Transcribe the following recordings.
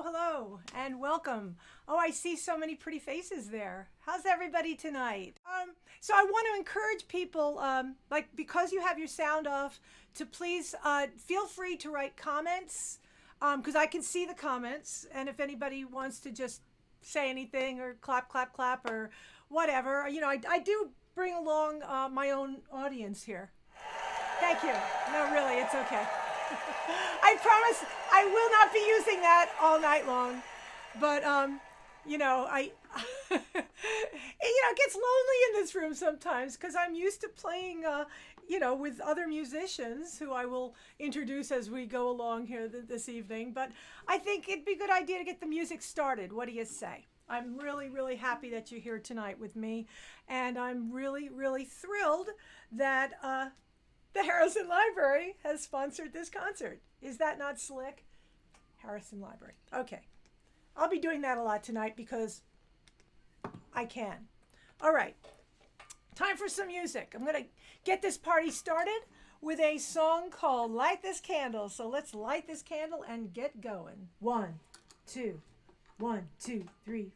hello, and welcome. Oh, I see so many pretty faces there. How's everybody tonight? So I want to encourage people, because you have your sound off, to please feel free to write comments, because I can see the comments, and if anybody wants to just say anything or clap, clap, clap, or whatever, I do bring along my own audience here. Thank you. No, really, it's okay. I promise I will not be using that all night long. But, it gets lonely in this room sometimes because I'm used to playing, with other musicians who I will introduce as we go along here this evening. But I think it'd be a good idea to get the music started. What do you say? I'm really, really happy that you're here tonight with me. And I'm really, really thrilled that the Harrison Library has sponsored this concert. Is that not slick? Harrison Library. Okay. I'll be doing that a lot tonight because I can. All right. Time for some music. I'm going to get this party started with a song called Light This Candle. So let's light this candle and get going. 1, 2, 1, 2, 3.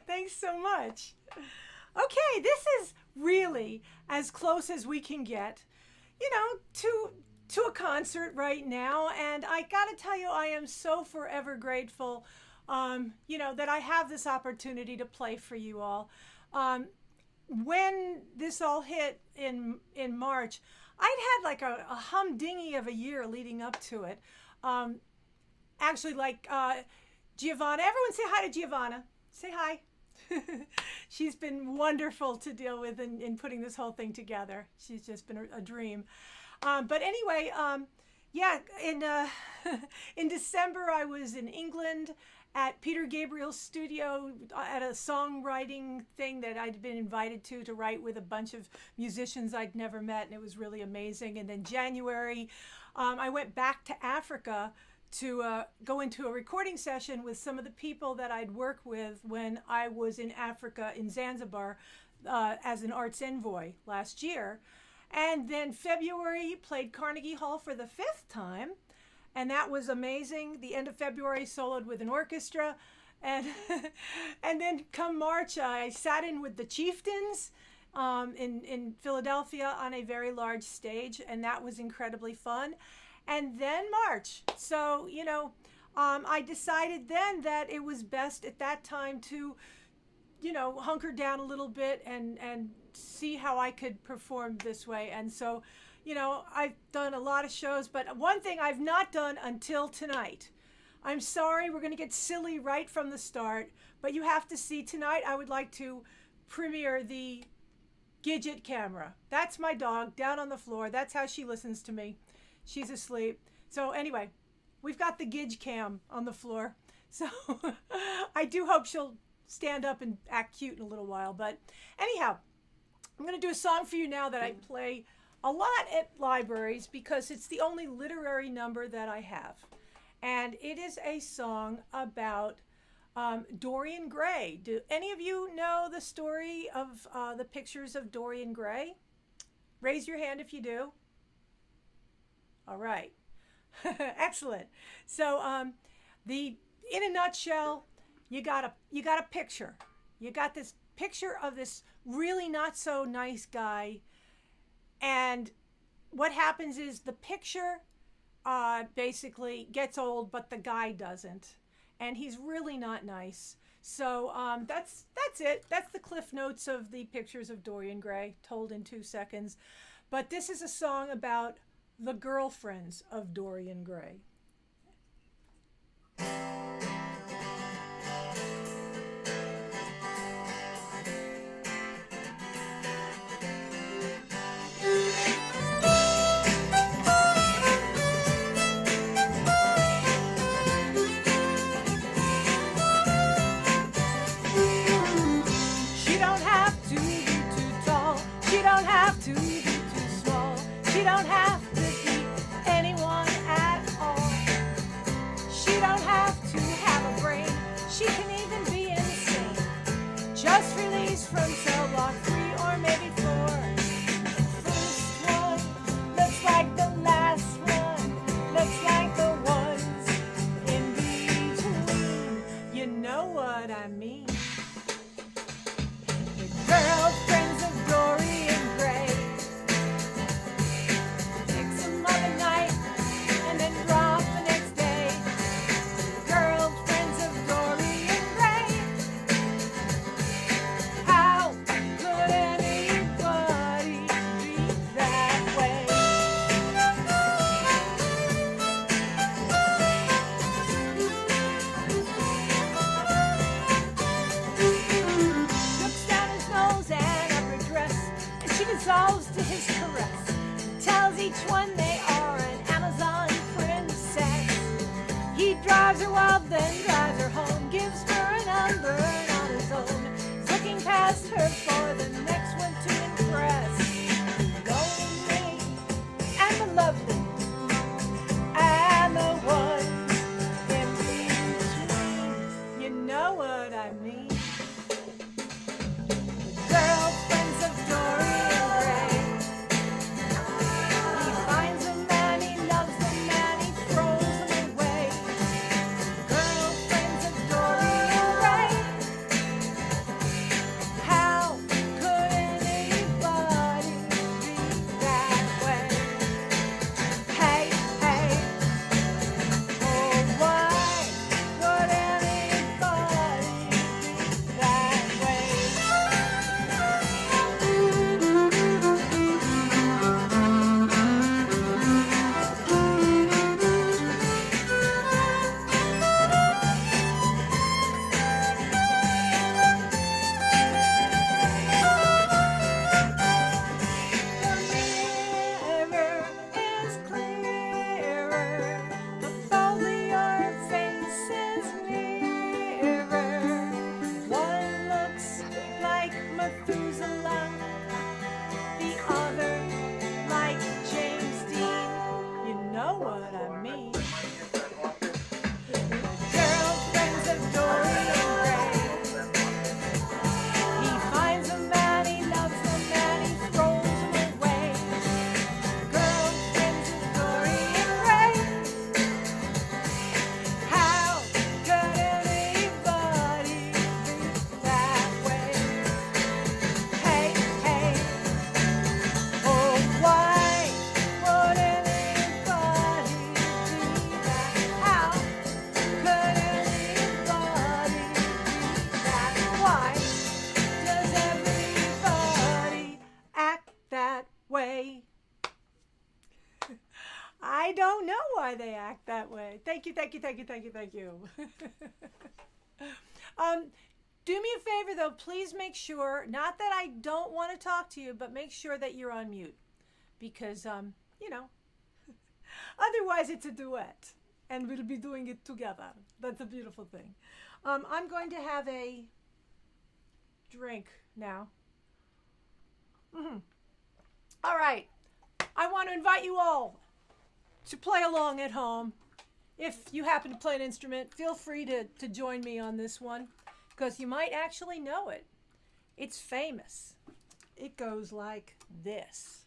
Thanks so much. Okay, this is really as close as we can get, to a concert right now. And I got to tell you, I am so forever grateful, that I have this opportunity to play for you all. When this all hit in March, I'd had like a humdingy of a year leading up to it. Actually, like Giovanna. Everyone say hi to Giovanna. Say hi. She's been wonderful to deal with in putting this whole thing together. She's just been a dream. But anyway, yeah, in December I was in England at Peter Gabriel's studio at a songwriting thing that I'd been invited to write with a bunch of musicians I'd never met, and it was really amazing. And then January, I went back to Africa to go into a recording session with some of the people that I'd worked with when I was in Africa in Zanzibar as an arts envoy last year. And then February played Carnegie Hall for the 5th time, and that was amazing. The end of February soloed with an orchestra, and and then come March I sat in with the Chieftains in Philadelphia on a very large stage, and that was incredibly fun. And then March. So, you know, I decided then that it was best at that time to, you know, hunker down a little bit and see how I could perform this way. And so, you know, I've done a lot of shows, but one thing I've not done until tonight. I'm sorry, we're going to get silly right from the start, but you have to see tonight. I would like to premiere the Gidget camera. That's my dog down on the floor. That's how she listens to me. She's asleep. So anyway, we've got the Gidge cam on the floor. So I do hope she'll stand up and act cute in a little while. But anyhow, I'm going to do a song for you now that I play a lot at libraries because it's the only literary number that I have. And it is a song about Dorian Gray. Do any of you know the story of the pictures of Dorian Gray? Raise your hand if you do. All right. Excellent. So in a nutshell, you got a picture. You got this picture of this really not so nice guy, and what happens is the picture basically gets old, but the guy doesn't, and he's really not nice. So that's it. That's the cliff notes of the pictures of Dorian Gray, told in 2 seconds. But this is a song about the girlfriends of Dorian Gray. She don't have to be too tall. She don't have to be too small. She don't have to be anyone at all. She don't have to have a brain. She can even be insane. Just released from cell block 3 or maybe 4. The first one looks like the last one. Looks like the ones in between. You know what I mean. The girlfriends of Dorian Gray. Fix them up at night and then drop the next day. The girlfriends of Dorian Gray. How could anybody be that way? Looks down his nose and up her dress, and she dissolves to his caress. Tells each one they are an Amazon princess. He drives her wild, then drives her home, gives her a number on his own. He's looking past her for the next one to impress. The lonely and the lovely and the ones in between. You know what I mean. The girlfriends of Dorian Gray. He finds a man, he loves the man, he throws him away. The girlfriends of Dorian Gray. How could I don't know why they act that way. Thank you, thank you, thank you, thank you, thank you. Do me a favor, though. Please make sure, not that I don't want to talk to you, but make sure that you're on mute. Because, otherwise it's a duet. And we'll be doing it together. That's a beautiful thing. I'm going to have a drink now. All right. I want to invite you all to play along at home. If you happen to play an instrument, feel free to join me on this one, because you might actually know it. It's famous. It goes like this.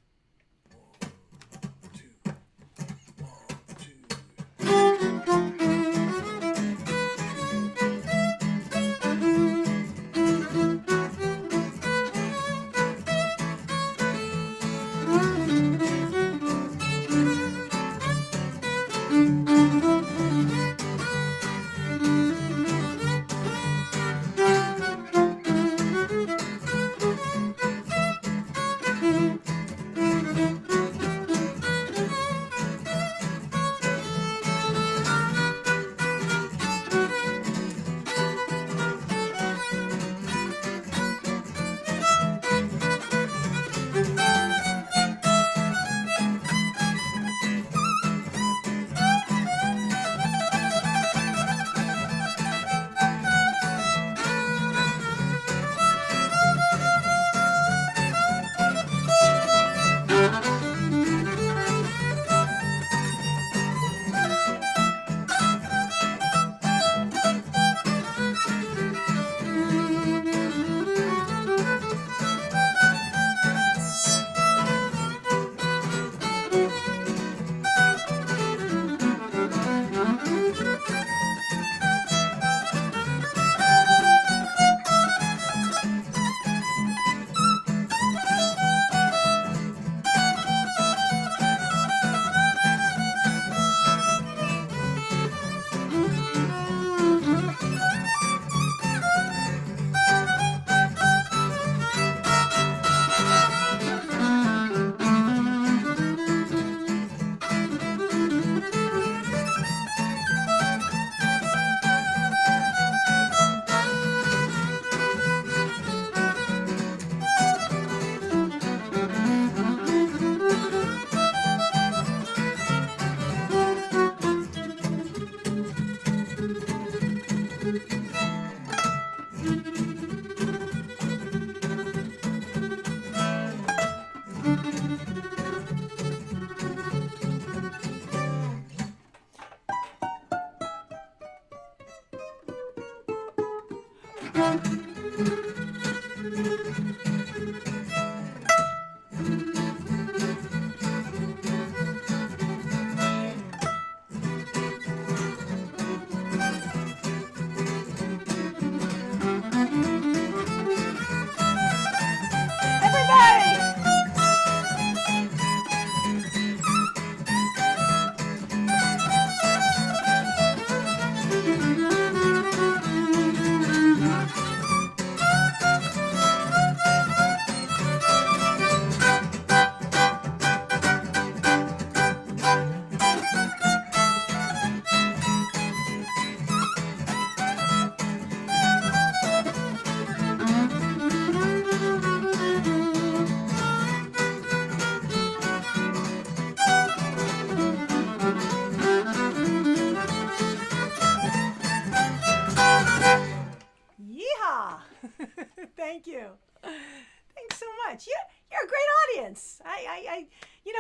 Thank you. Thanks so much. You're a great audience.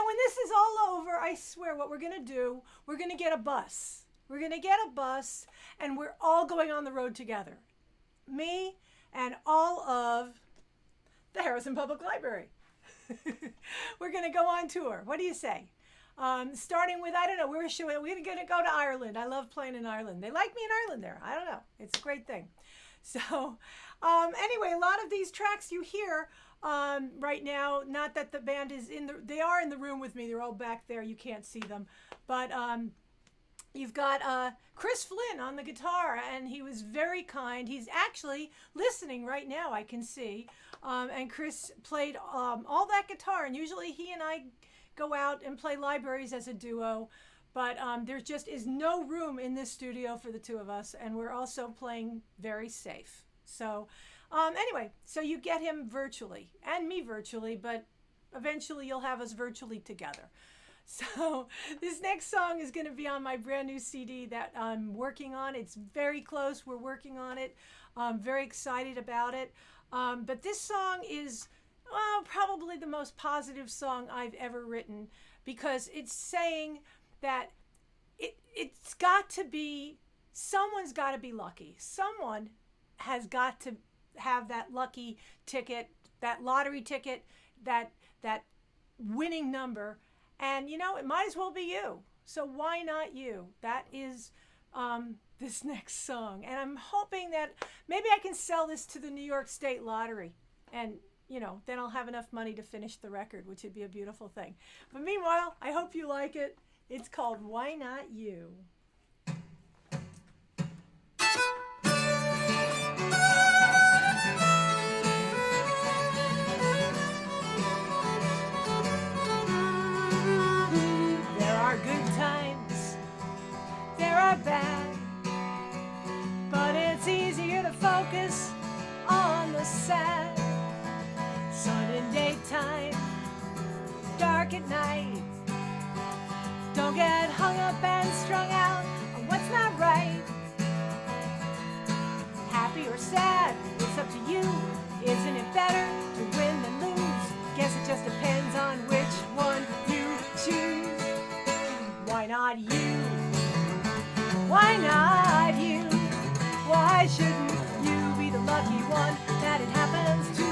When this is all over, I swear what we're going to do, we're going to get a bus. We're going to get a bus, and we're all going on the road together. Me and all of the Harrison Public Library. We're going to go on tour. What do you say? Starting with, I don't know, we're going to go to Ireland. I love playing in Ireland. They like me in Ireland there. I don't know. It's a great thing. So anyway, a lot of these tracks you hear right now, not that the band is they are in the room with me. They're all back there. You can't see them. But you've got Chris Flynn on the guitar, and he was very kind. He's actually listening right now, I can see. And Chris played all that guitar, and usually he and I go out and play libraries as a duo. But there just is no room in this studio for the two of us, and we're also playing very safe. So anyway, so you get him virtually, and me virtually, but eventually you'll have us virtually together. So this next song is going to be on my brand new CD that I'm working on. It's very close. We're working on it. I'm very excited about it. But this song is probably the most positive song I've ever written, because it's saying that it's got to be, someone's got to be lucky. Someone has got to have that lucky ticket, that lottery ticket, that winning number. And, you know, it might as well be you. So why not you? That is this next song. And I'm hoping that maybe I can sell this to the New York State Lottery. And, you know, then I'll have enough money to finish the record, which would be a beautiful thing. But meanwhile, I hope you like it. It's called Why Not You? Bad, but it's easier to focus on the sad. Sun in daytime, dark at night. Don't get hung up and strung out on what's not right. Happy or sad, it's up to you. Isn't it better to win than lose? Guess it just depends on which one you choose. Why not you? Why not you? Why shouldn't you be the lucky one that it happens to?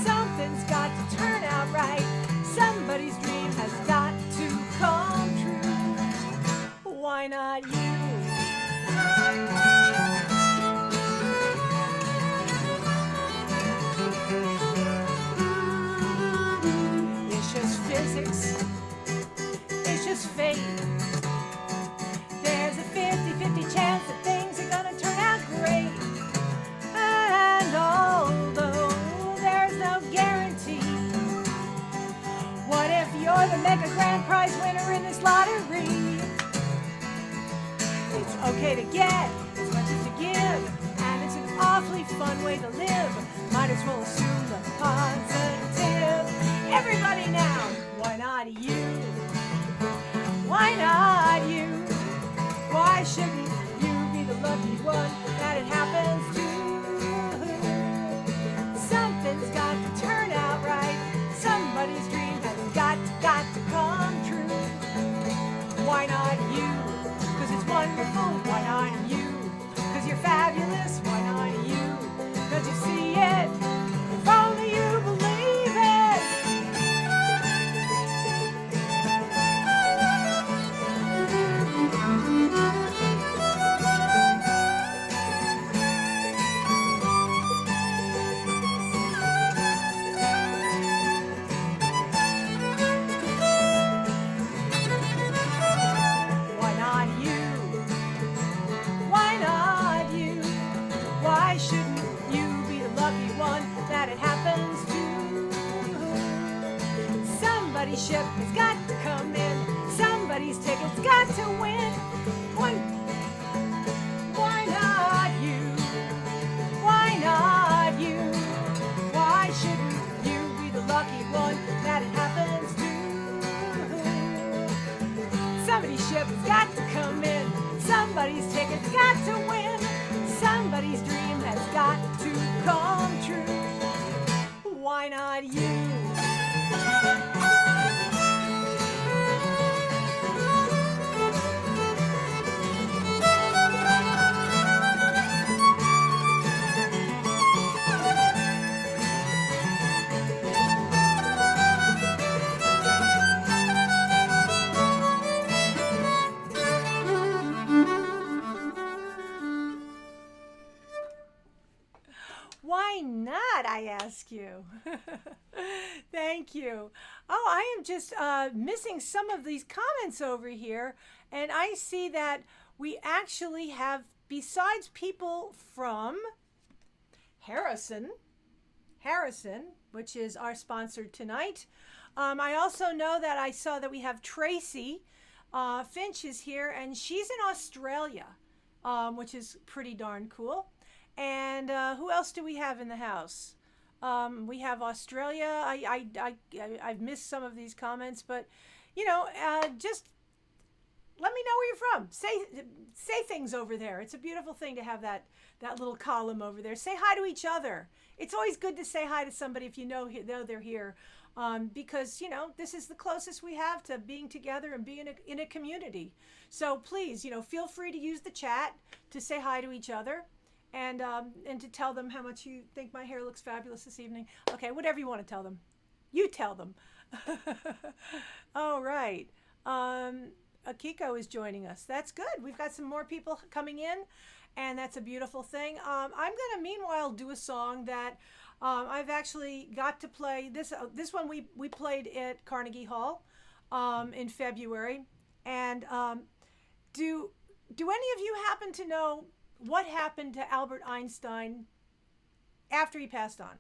Something's got to turn out right. Somebody's dream has got to come true. Why not you? It's just physics. It's just fate. There's a 50-50 chance that things are gonna turn out great. And although there's no guarantee, what if you're the mega grand prize winner in this lottery? It's okay to get as much as to give, and it's an awfully fun way to live. Might as well assume the positive. Everybody now, why not you? Why not you? Why shouldn't you be the lucky one that it happens to? Something's got to turn out right. Somebody's dream has got to come true. Why not you? 'Cause it's wonderful. Why not you? 'Cause you're fabulous. Why not you? 'Cause you see it. If only you believe it. Somebody's ship has got to come in. Somebody's ticket's got to win. Why not you? Why not you? Why shouldn't you be the lucky one that it happens to? Somebody's ship has got to come in. Somebody's ticket's got to win. Somebody's dream has got to come true. Why not you? Why not, I ask you? Thank you. Oh, I am just missing some of these comments over here. And I see that we actually have, besides people from Harrison, Harrison, which is our sponsor tonight. I also know that I saw that we have Tracy Finch is here, and she's in Australia, which is pretty darn cool. And who else do we have in the house? We have Australia. I've missed some of these comments, but just let me know where you're from. Say things over there. It's a beautiful thing to have that little column over there. Say hi to each other. It's always good to say hi to somebody if you know they're here, because this is the closest we have to being together and being in a community. So please, feel free to use the chat to say hi to each other, and to tell them how much you think my hair looks fabulous this evening. Okay, whatever you want to tell them, you tell them. All right. Akiko is joining us. That's good. We've got some more people coming in, and that's a beautiful thing. I'm going to, meanwhile, do a song that I've actually got to play. This one we played at Carnegie Hall in February. And do any of you happen to know what happened to Albert Einstein after he passed on?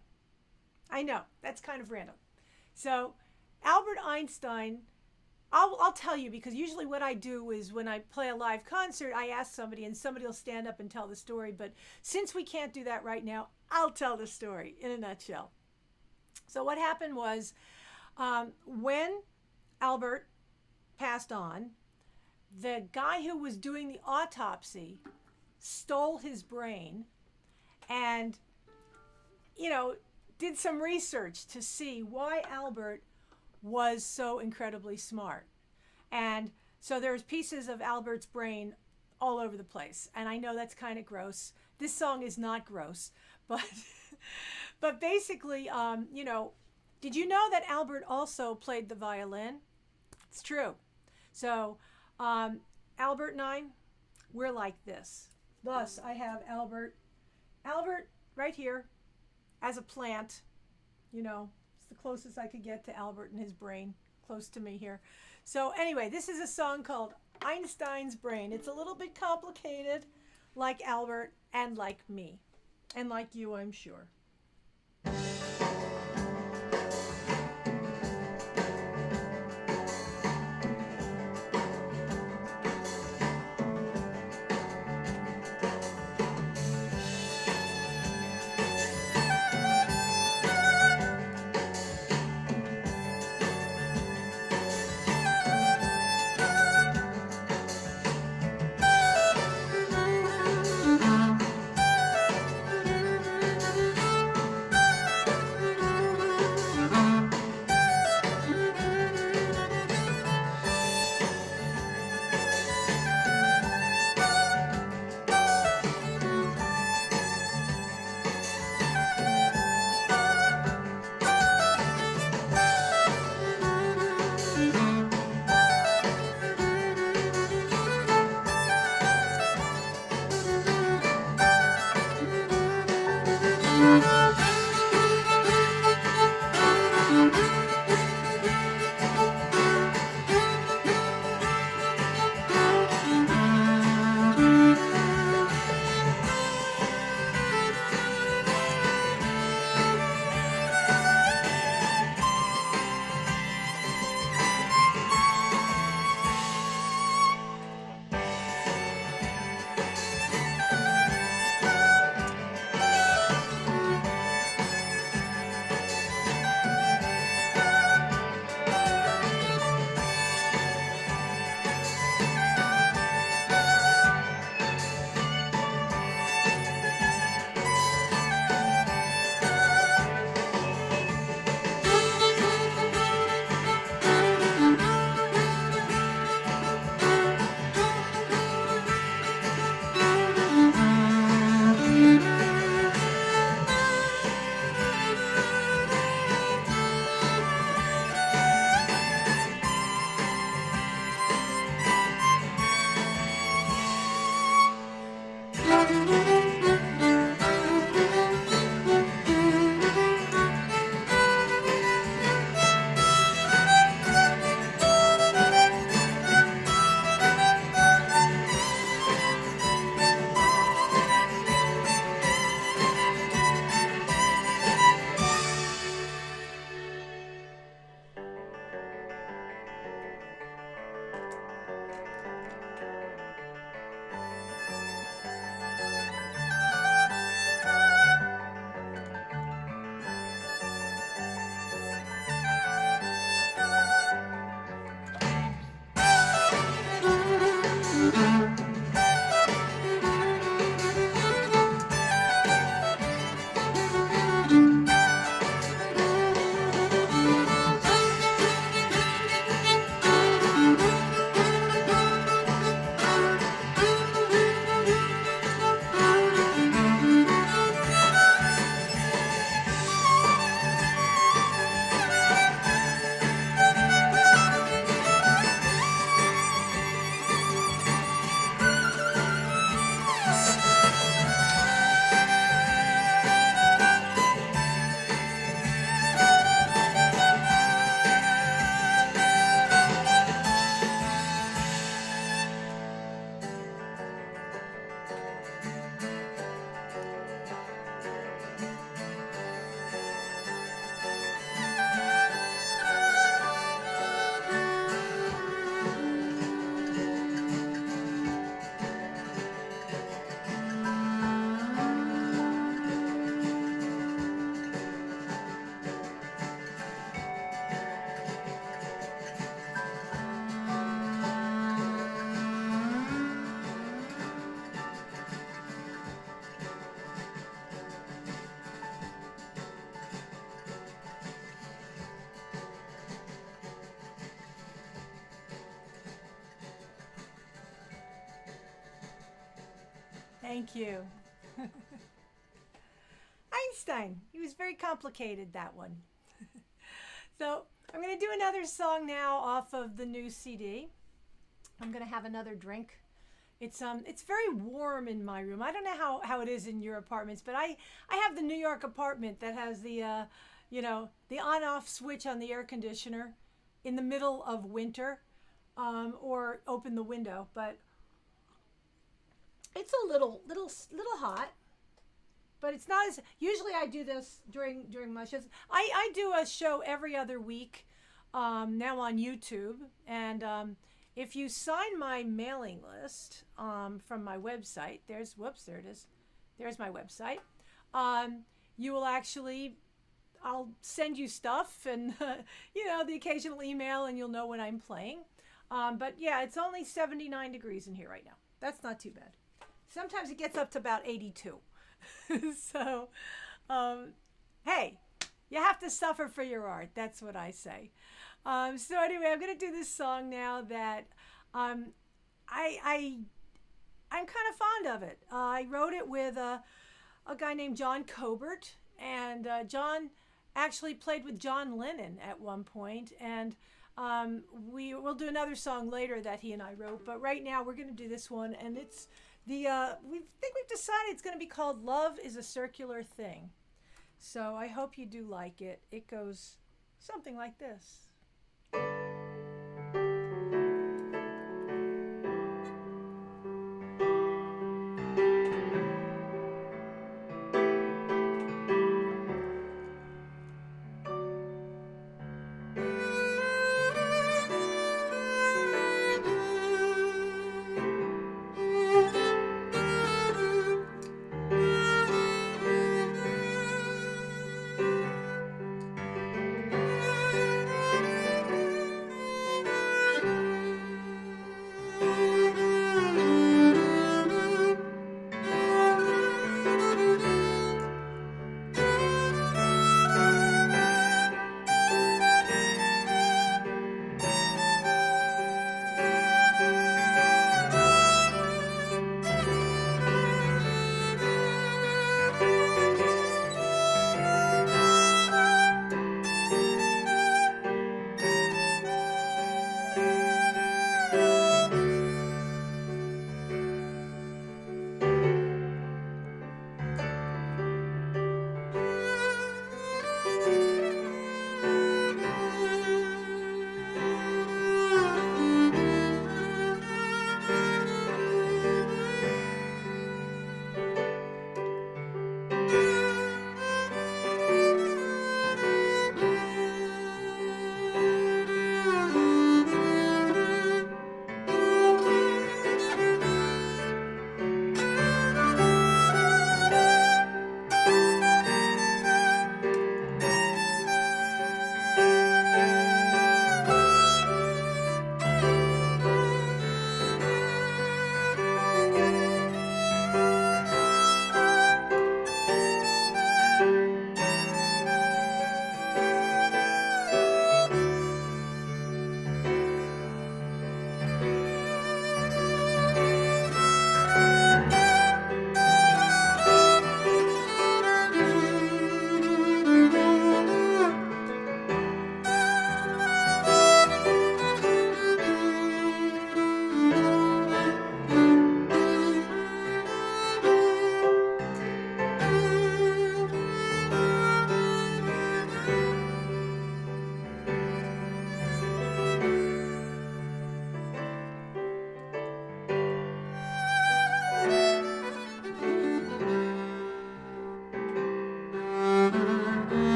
I know, that's kind of random. So Albert Einstein, I'll tell you, because usually what I do is when I play a live concert, I ask somebody and somebody will stand up and tell the story. But since we can't do that right now, I'll tell the story in a nutshell. So what happened was, when Albert passed on, the guy who was doing the autopsy stole his brain and, did some research to see why Albert was so incredibly smart. And so there's pieces of Albert's brain all over the place. And I know that's kind of gross. This song is not gross, but basically, did you know that Albert also played the violin? It's true. So Albert and I, we're like this. Thus, I have Albert right here as a plant. It's the closest I could get to Albert and his brain, close to me here. So anyway, this is a song called Einstein's Brain. It's a little bit complicated, like Albert and like me, and like you, I'm sure. Thank you. Einstein. He was very complicated, that one. So I'm going to do another song now off of the new CD. I'm going to have another drink. It's very warm in my room. I don't know how it is in your apartments, but I have the New York apartment that has the the on-off switch on the air conditioner in the middle of winter, or open the window. But it's a little hot. But it's not as usually I do this during my shows. I do a show every other week now on YouTube, and if you sign my mailing list from my website, there it is. There's my website. You will actually, I'll send you stuff and the occasional email, and you'll know when I'm playing. But yeah, it's only 79 degrees in here right now. That's not too bad. Sometimes it gets up to about 82. So, hey, you have to suffer for your art. That's what I say. So anyway, I'm going to do this song now that I'm kind of fond of it. I wrote it with a guy named John Cobert, and John actually played with John Lennon at one point, and we'll do another song later that he and I wrote, but right now we're going to do this one, and it's we've decided it's going to be called Love is a Circular Thing. So I hope you do like it. It goes something like this.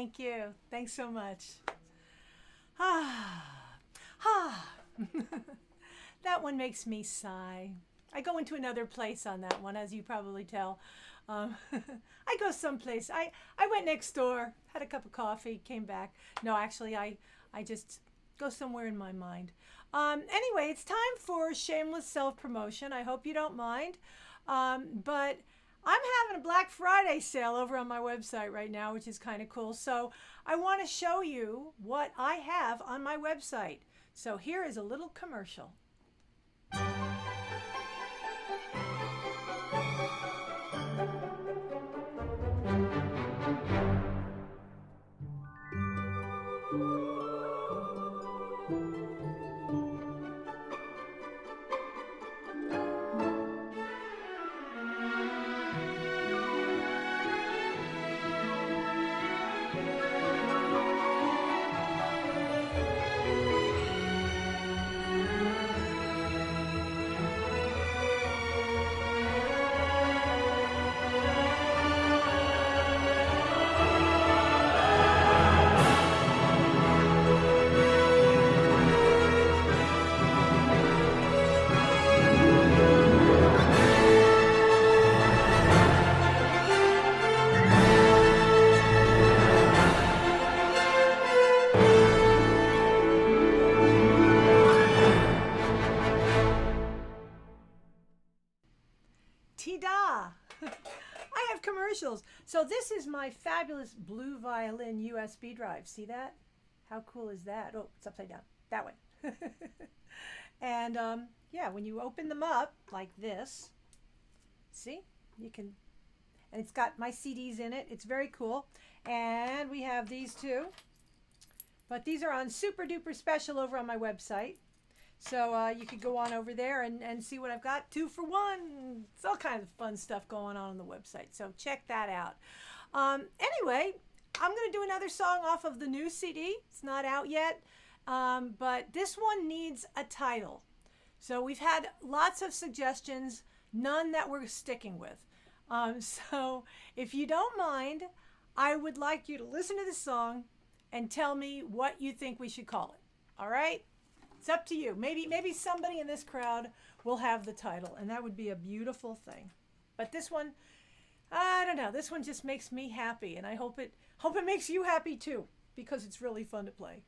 Thank you. Thanks so much. That one makes me sigh. I go into another place on that one, as you probably tell. I go someplace. I went next door, had a cup of coffee, came back. No, actually, I just go somewhere in my mind. Anyway, it's time for shameless self-promotion. I hope you don't mind. But I'm having a Black Friday sale over on my website right now, which is kind of cool. So I want to show you what I have on my website. So here is a little commercial. I have commercials. So this is my fabulous blue violin USB drive. See that? How cool is that? Oh, it's upside down. That way. And yeah, when you open them up like this, see, you can, and it's got my CDs in it. It's very cool. And we have these too. But these are on super duper special over on my website. So you could go on over there and see what I've got. 2 for 1. It's all kinds of fun stuff going on the website. So check that out. Anyway, I'm going to do another song off of the new CD. It's not out yet. But this one needs a title. So we've had lots of suggestions, none that we're sticking with. So if you don't mind, I would like you to listen to the song and tell me what you think we should call it. All right? It's up to you. Maybe somebody in this crowd will have the title, and that would be a beautiful thing. But this one, I don't know. This one just makes me happy, and I hope it makes you happy too, because it's really fun to play.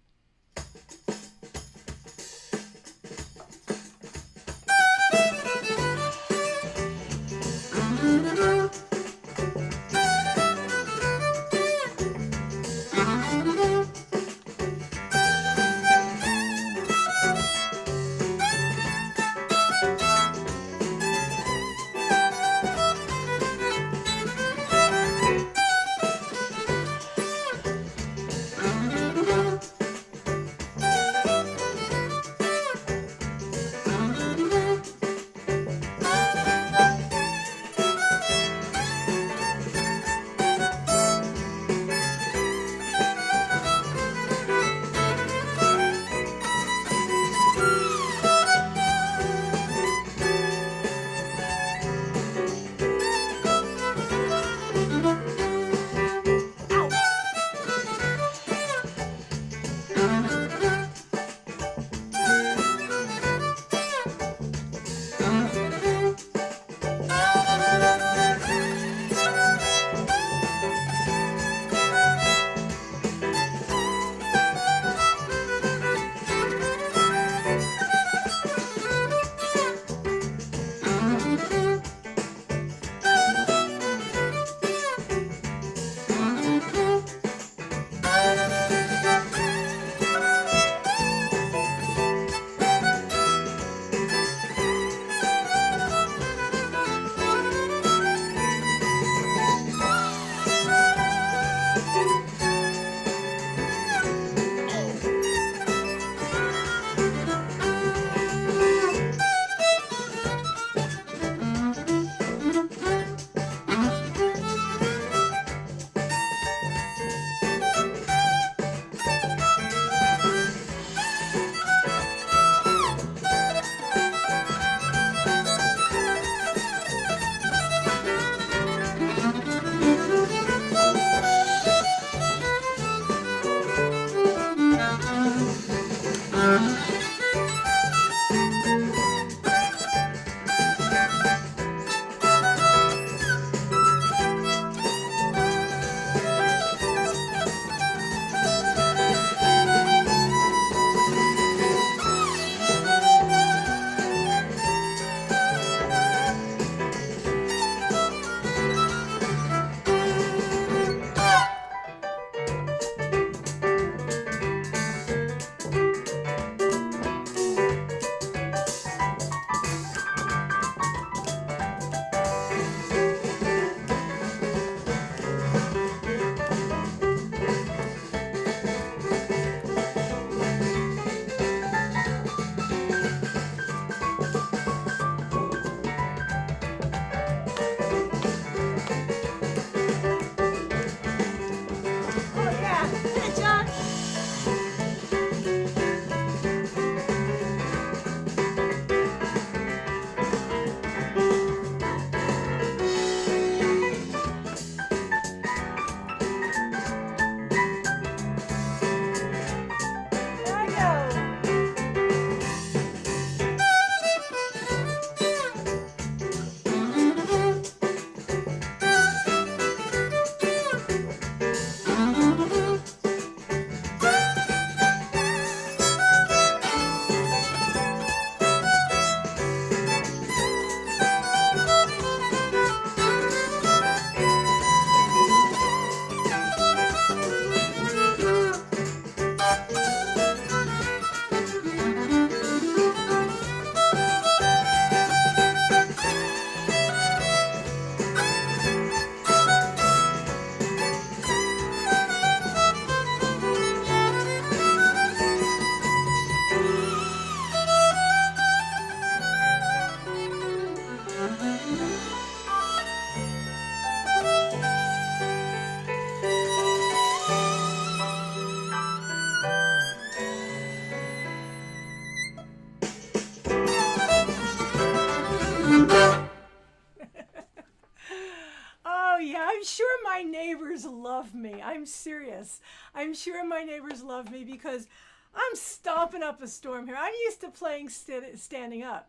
love me. I'm serious. I'm sure my neighbors love me because I'm stomping up a storm here. I'm used to playing standing up.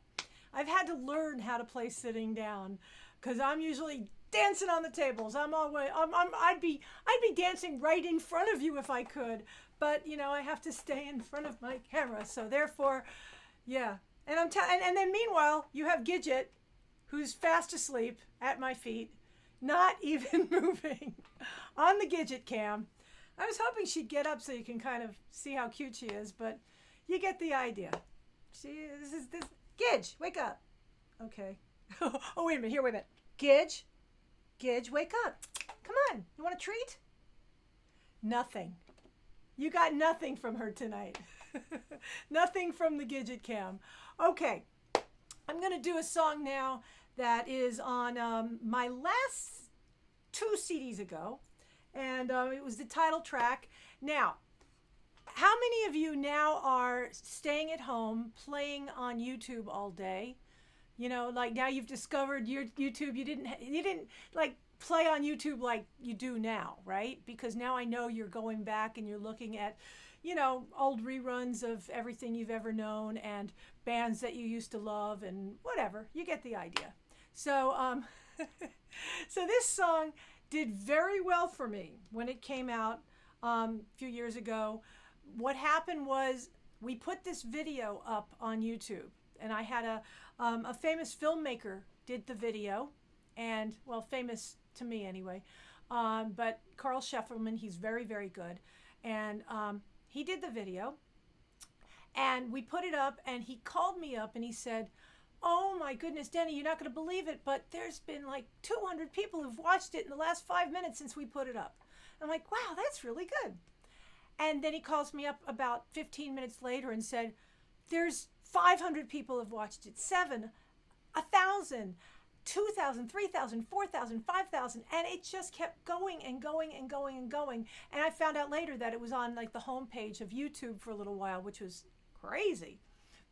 I've had to learn how to play sitting down because I'm usually dancing on the tables. I'd be dancing right in front of you if I could, but I have to stay in front of my camera. So therefore, yeah. And and then meanwhile, you have Gidget, who's fast asleep at my feet, not even moving on the Gidget cam. I was hoping she'd get up so you can kind of see how cute she is, but you get the idea. Gidge, wake up. Okay. Oh, wait a minute. Gidge, wake up. Come on. You want a treat? Nothing. You got nothing from her tonight. Nothing from the Gidget cam. Okay. I'm going to do a song now that is on my last 2 CDs ago. And it was the title track. Now, how many of you now are staying at home playing on YouTube all day? Like now you've discovered your YouTube. You didn't like play on YouTube like you do now, right? Because now I know you're going back and you're looking at, old reruns of everything you've ever known and bands that you used to love and whatever. You get the idea. So, so this song did very well for me when it came out a few years ago. What happened was we put this video up on YouTube, and I had a famous filmmaker did the video, and well, famous to me anyway, but Carl Scheffelman, he's very, very good, and he did the video, and we put it up, and he called me up and he said, "Oh my goodness, Deni, you're not going to believe it, but there's been like 200 people who've watched it in the last 5 minutes since we put it up." I'm like, wow, that's really good. And then he calls me up about 15 minutes later and said, there's 500 people have watched it, 7, 1,000, 2,000, 3,000, 4,000, 5,000. And it just kept going and going and going and going. And I found out later that it was on like the homepage of YouTube for a little while, which was crazy.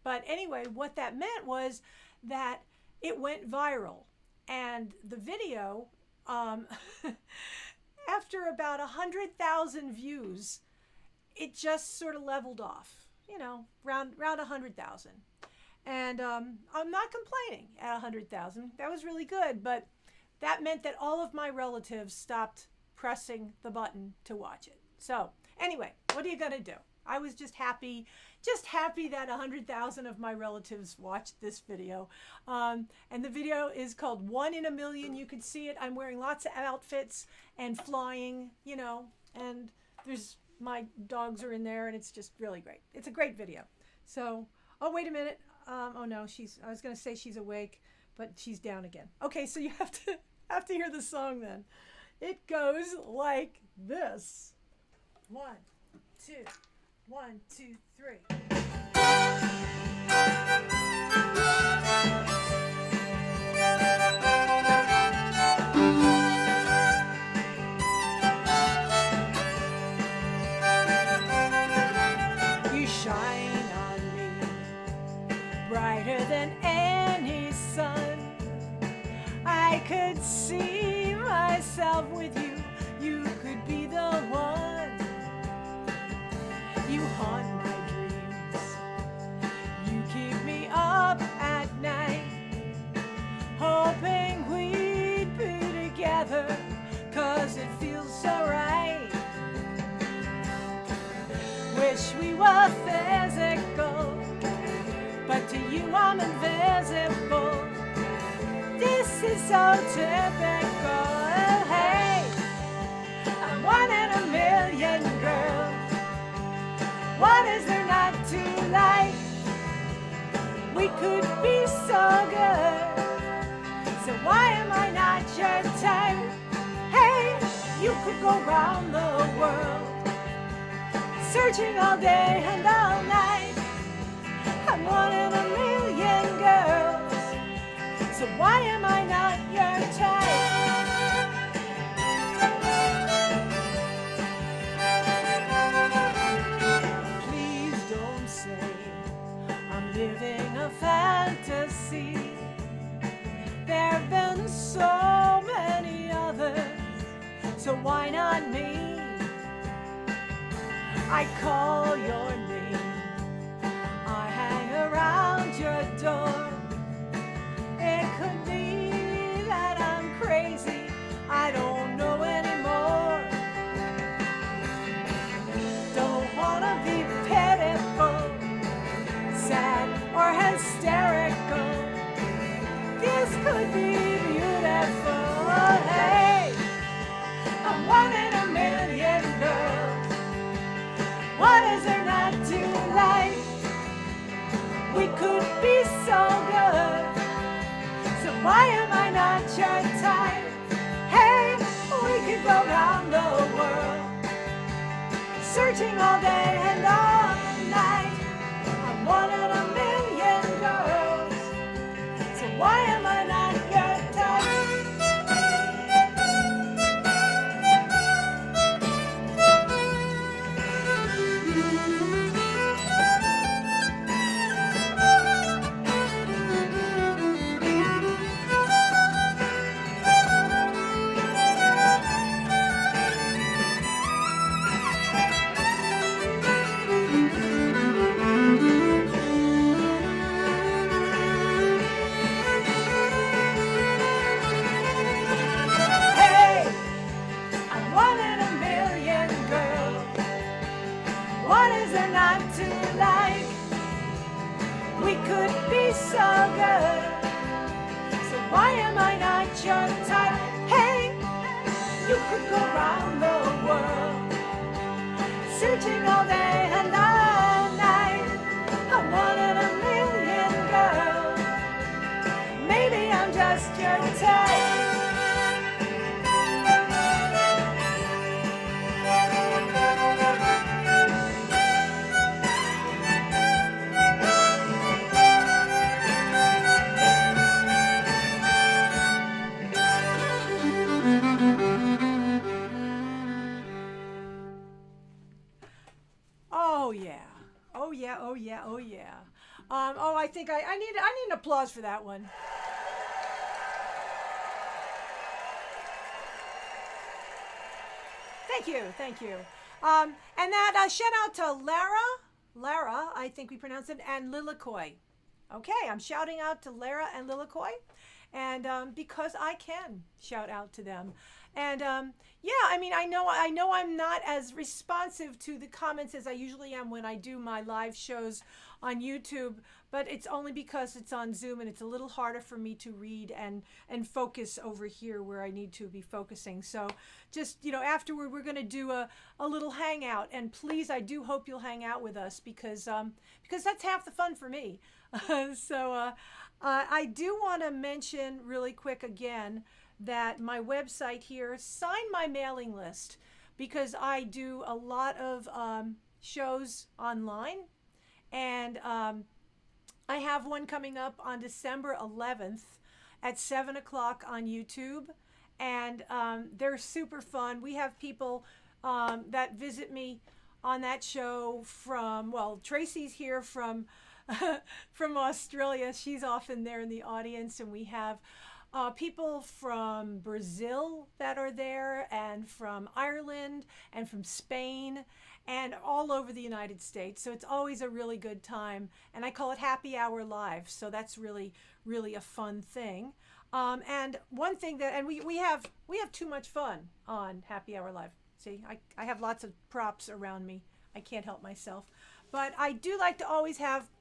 But anyway, what that meant was that it went viral. And the video, after about 100,000 views, it just sort of leveled off, around 100,000. And I'm not complaining at 100,000. That was really good. But that meant that all of my relatives stopped pressing the button to watch it. So anyway, what are you going to do? I was just happy that 100,000 of my relatives watched this video. And the video is called 1 in a Million. You can see it. I'm wearing lots of outfits and flying, and my dogs are in there, and it's just really great. It's a great video. So, oh, wait a minute. Oh no, I was going to say she's awake, but she's down again. Okay, so you have to hear the song then. It goes like this. 1, 2, 1, 2, 3. You shine on me brighter than any sun. I could see myself with you. You could be the one. You haunt my dreams. You keep me up at night, hoping we'd be together, 'cause it feels so right. Wish we were physical, but to you I'm invisible. This is so typical. Hey, I'm 1 in a million, girl. What is there not to like? We could be so good. So why am I not your type? Hey, you could go round the world, searching all day and all night. I'm 1 in a million girls. So why am I not your type? Living a fantasy. There have been so many others, so why not me? I call your name, I hang around your door. It could be that I'm crazy, I don't know anymore. Don't wanna be pitiful, sad or hysterical. This could be beautiful. Hey, I'm one in a million girls. What is there not to like? We could be so good, so why am I not your type? Hey, we could go round the world, searching all day and all night. I'm one in a million girls, so why am I not your type? So good, so why am I not your type? Hey, you could go round the world, searching all day and all night. I'm one in a million girls, maybe I'm just your type. Oh yeah, oh yeah, oh yeah, oh yeah. I think I need an applause for that one. Thank you, thank you. And that shout out to Lara, I think we pronounce it, and Lilicoy. Okay, I'm shouting out to Lara and Lilicoy, and because I can shout out to them. And yeah, I mean, I know I'm not as responsive to the comments as I usually am when I do my live shows on YouTube, but it's only because it's on Zoom and it's a little harder for me to read and focus over here where I need to be focusing. So just, afterward we're going to do a little hangout, and please, I do hope you'll hang out with us because that's half the fun for me. So I do want to mention really quick again that my website here, sign my mailing list, because I do a lot of shows online, and I have one coming up on December 11th at 7 o'clock on YouTube, and they're super fun. We have people that visit me on that show from, well, Tracy's here from from Australia. She's often there in the audience, and we have people from Brazil that are there, and from Ireland, and from Spain, and all over the United States. So it's always a really good time, and I call it Happy Hour Live. So that's really, really a fun thing. And one thing that, and we have too much fun on Happy Hour Live. See, I have lots of props around me. I can't help myself, but I do like to always have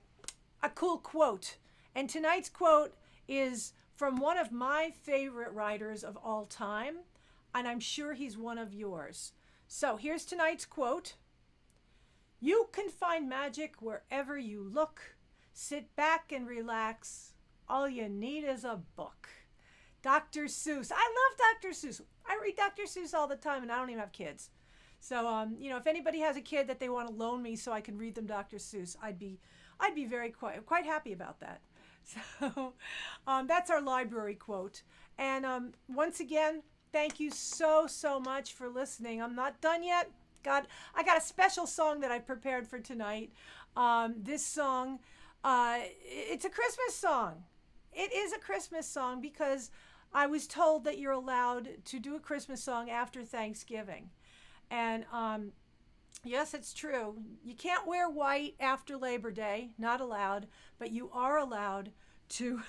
a cool quote. And tonight's quote is from one of my favorite writers of all time, and I'm sure he's one of yours. So here's tonight's quote. You can find magic wherever you look. Sit back and relax. All you need is a book. Dr. Seuss. I love Dr. Seuss. I read Dr. Seuss all the time, and I don't even have kids. So, if anybody has a kid that they want to loan me so I can read them Dr. Seuss, I'd be very quite happy about that. So that's our library quote. And once again, thank you so much for listening. I'm not done yet. I got a special song that I prepared for tonight. This song, it's a Christmas song. It is a Christmas song because I was told that you're allowed to do a Christmas song after Thanksgiving. And yes, it's true. You can't wear white after Labor Day, not allowed, but you are allowed to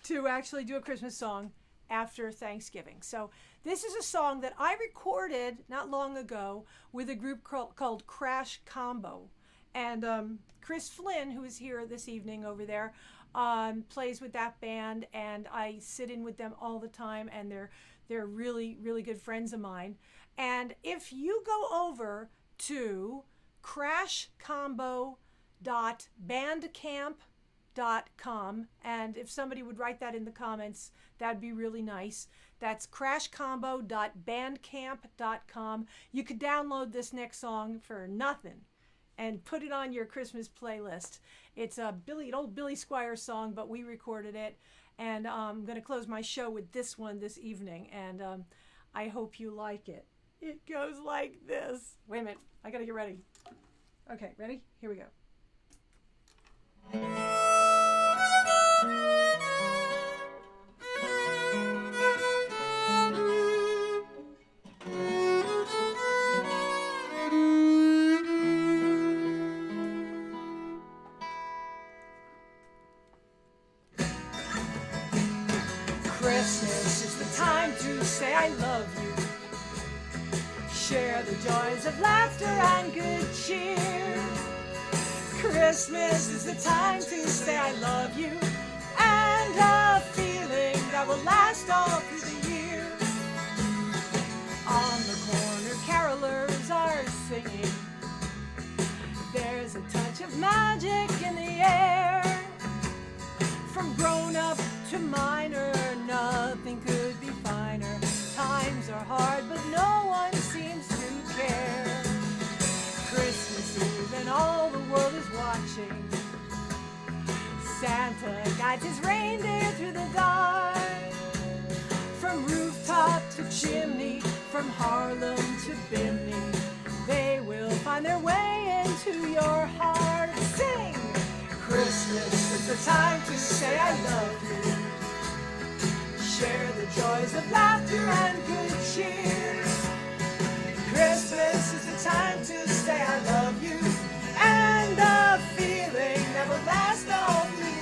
to actually do a Christmas song after Thanksgiving. So this is a song that I recorded not long ago with a group called Crash Combo. And Chris Flynn, who is here this evening over there, plays with that band, and I sit in with them all the time, and they're really, really good friends of mine. And if you go over to crashcombo.bandcamp.com, and if somebody would write that in the comments, that'd be really nice. That's crashcombo.bandcamp.com. You could download this next song for nothing and put it on your Christmas playlist. It's an old Billy Squier song, but we recorded it, and I'm going to close my show with this one this evening, and I hope you like it. It goes like this. Wait a minute, I got to get ready. Okay, ready? Here we go. Christmas is the time to say I love you. Share the joys of laughter and good cheer. Christmas is the time to say I love you, and a feeling that will last all through the year. On the corner, carolers are singing. There's a touch of magic in the air. From grown-up to minor, nothing could be finer. Times are hard, but no one seems to care. Christmas Eve and all the world is watching. Santa guides his reindeer through the dark. From rooftop to chimney, from Harlem to Bimini, they will find their way into your heart. Sing! Christmas is the time to say I love you. Share the joys of laughter and good cheer. Christmas is the time to say I love you, and a feeling that will last all through the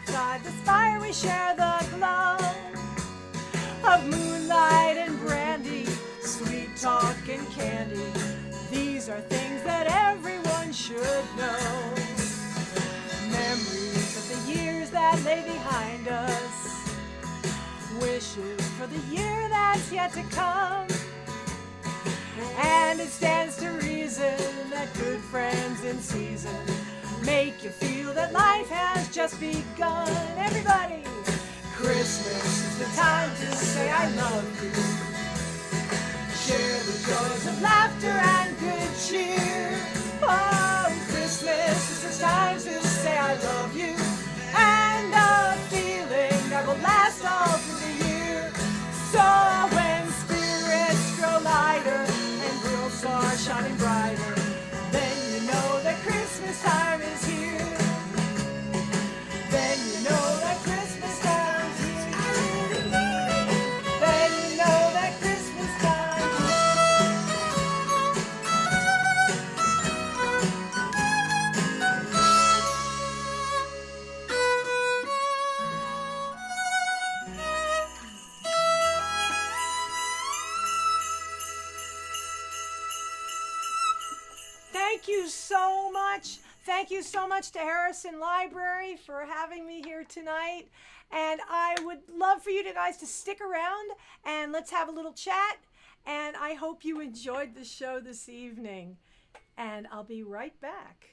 beside the fire we share the glow of moonlight and brandy, sweet talk and candy. These are things that everyone should know. Memories of the years that lay behind us, wishes for the year that's yet to come. And it stands to reason that good friends in season make you feel that life has just begun. Everybody! Christmas is the time to say I love you. Share the joys of laughter and good cheer. Oh, Christmas is the time to say I love you, and a feeling that will last all through the year. So when spirits grow lighter and worlds are shining brighter, then you know that Christmas time is here. Then you know that Christmas time is here. Then you know that Christmas time is here. thank you so much to Harrison Library for having me here tonight. And I would love for you guys to stick around and let's have a little chat. And I hope you enjoyed the show this evening. And I'll be right back.